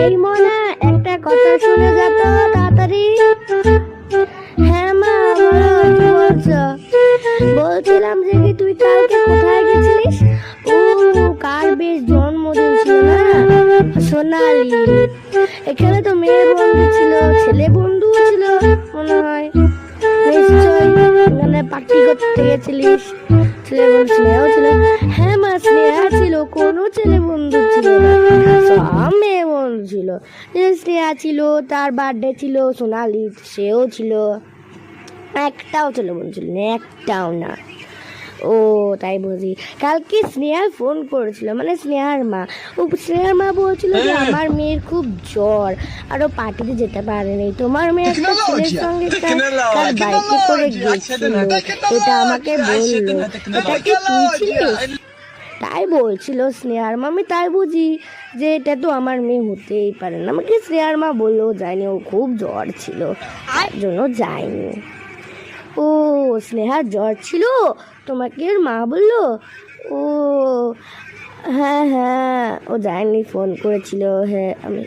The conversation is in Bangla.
এই মনা, একটা কথা শুনে যা তো তাড়াতাড়ি। হ্যাঁ মা, বলো কি বলছো? বলছিলাম যে কি তুই কালকে কোথায় গেছিলিস? ও, কার বেশ জন্মদিন ছিল না, সোনালি। এখানে তো মেয়ে বন্ধু ছিল, ছেলে বন্ধুও ছিল মনে হয়। নিশ্চয়ই এখানে পার্টি করতে গেছিলিস। ছেলে বন্ধু স্নেহাও ছিল। হ্যাঁ মা, স্নেহা ছিল, কোনো ছেলে বন্ধু ছিল না, সব মেয়ে বন্ধু ছিল। স্নেহা ছিল, তার বার্থডে ছিল, সোনালি সেও ছিল, একটাও ছেলে বন্ধু ছিল না, একটাও না। ও, তাই বুঝি। কালকে স্নেহা ফোন করেছিল, মানে স্নেহার মা। স্নেহার মা বলছিল যে আমার মেয়ের খুব জ্বর, আরো পার্টিতে যেতে পারেনি। তোমার মেয়ে একটা ছেলের সঙ্গে তার বাইকে করে গেছিল, এটা আমাকে বললো। এটা কি তুই ছিলিস? তাই বলছিল স্নেহার মা। আমি তাই বুঝি যে এটা তো আমার মেয়ে হতেই পারে না। আমাকে স্নেহার মা বললো যায়নি, ও খুব জ্বর ছিল, তার জন্য যায়নি। ও, স্নেহার জ্বর ছিল, তোমাকে ওর মা বললো? ও হ্যাঁ হ্যাঁ, ও যায়নি, ফোন করেছিল। হ্যাঁ, আমি